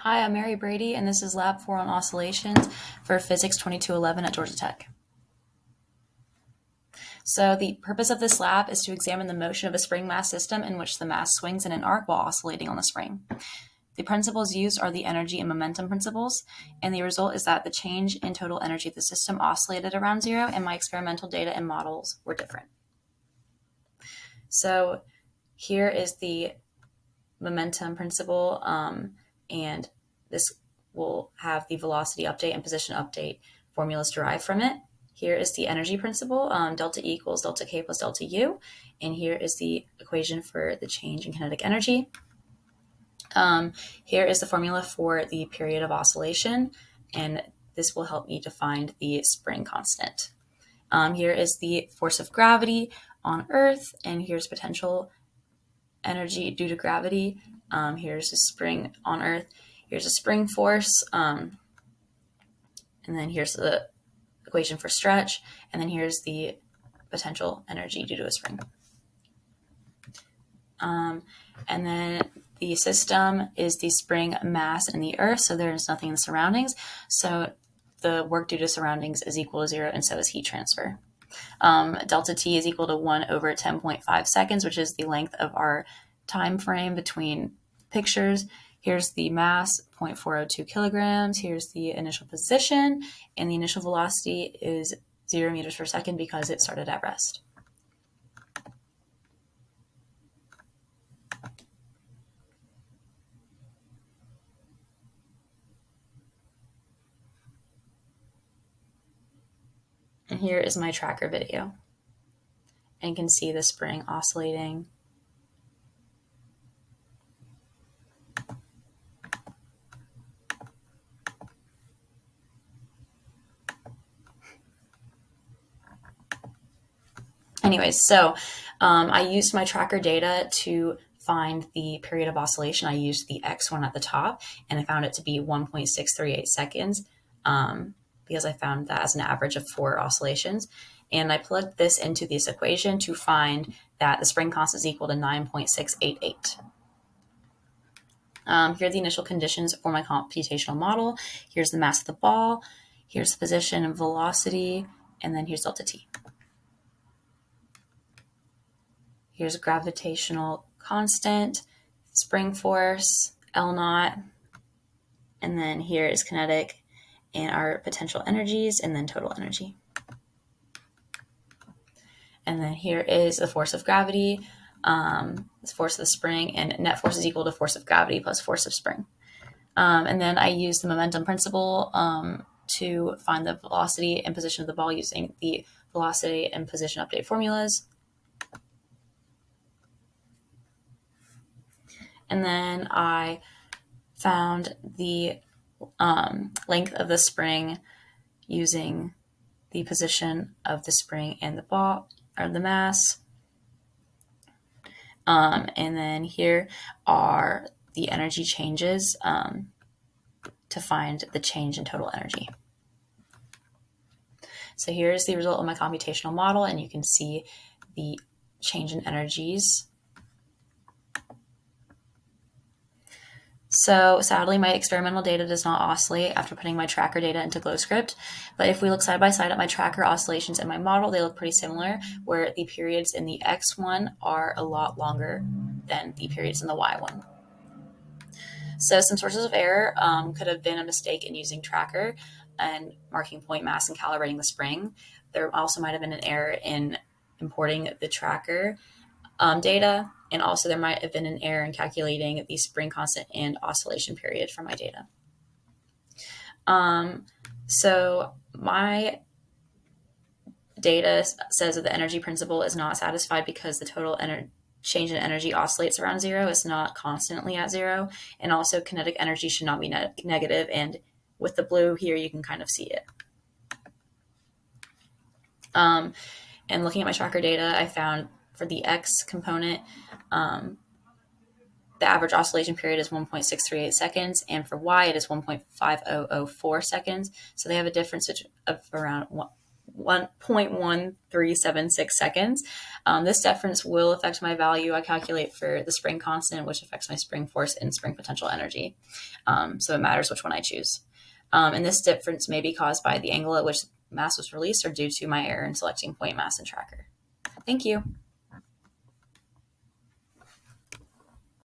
Hi, I'm Mary Brady, and this is Lab 4 on oscillations for Physics 2211 at Georgia Tech. So the purpose of this lab is to examine the motion of a spring mass system in which the mass swings in an arc while oscillating on the spring. The principles used are the energy and momentum principles, and the result is that the change in total energy of the system oscillated around zero, and my experimental data and models were different. So here is the momentum principle, and this will have the velocity update and position update formulas derived from it. Here is the energy principle, delta E equals delta K plus delta U, and here is the equation for the change in kinetic energy. Here is the formula for the period of oscillation, and this will help me to find the spring constant. Here is the force of gravity on Earth, and here's potential energy due to gravity. Here's a spring on Earth. Here's a spring force. And then here's the equation for stretch. And then here's the potential energy due to a spring. And then the system is the spring mass in the Earth, so there's nothing in the surroundings. So the work due to surroundings is equal to 0, and so is heat transfer. Delta T is equal to 1 over 10.5 seconds, which is the length of our time frame between pictures. Here's the mass, 0.402 kilograms. Here's the initial position, and the initial velocity is 0 meters per second because it started at rest. And here is my tracker video. And you can see the spring oscillating. Anyways, so I used my tracker data to find the period of oscillation. I used the X1 at the top, and I found it to be 1.638 seconds because I found that as an average of 4 oscillations. And I plugged this into this equation to find that the spring constant is equal to 9.688. Here are the initial conditions for my computational model. Here's the mass of the ball. Here's the position and velocity, and then here's delta T. Here's gravitational constant, spring force, L naught, and then here is kinetic and our potential energies, and then total energy. And then here is the force of gravity, the force of the spring, and net force is equal to force of gravity plus force of spring. And then I use the momentum principle to find the velocity and position of the ball using the velocity and position update formulas. And then I found the length of the spring using the position of the spring and the ball, or the mass. And then here are the energy changes to find the change in total energy. So here's the result of my computational model, and you can see the change in energies. So sadly, my experimental data does not oscillate after putting my tracker data into GlowScript. But if we look side by side at my tracker oscillations and my model, they look pretty similar, where the periods in the X1 are a lot longer than the periods in the Y1. So some sources of error could have been a mistake in using tracker and marking point mass and calibrating the spring. There also might have been an error in importing the tracker data, and also there might have been an error in calculating the spring constant and oscillation period from my data. So my data says that the energy principle is not satisfied because the total change in energy oscillates around 0. It's not constantly at 0. And also kinetic energy should not be negative. And with the blue here, you can kind of see it. And looking at my tracker data, I found for the X component, the average oscillation period is 1.638 seconds, and for Y it is 1.5004 seconds. So they have a difference of around 0.1376 seconds. This difference will affect my value I calculate for the spring constant, which affects my spring force and spring potential energy. So it matters which one I choose. And this difference may be caused by the angle at which mass was released or due to my error in selecting point, mass, and tracker. Thank you.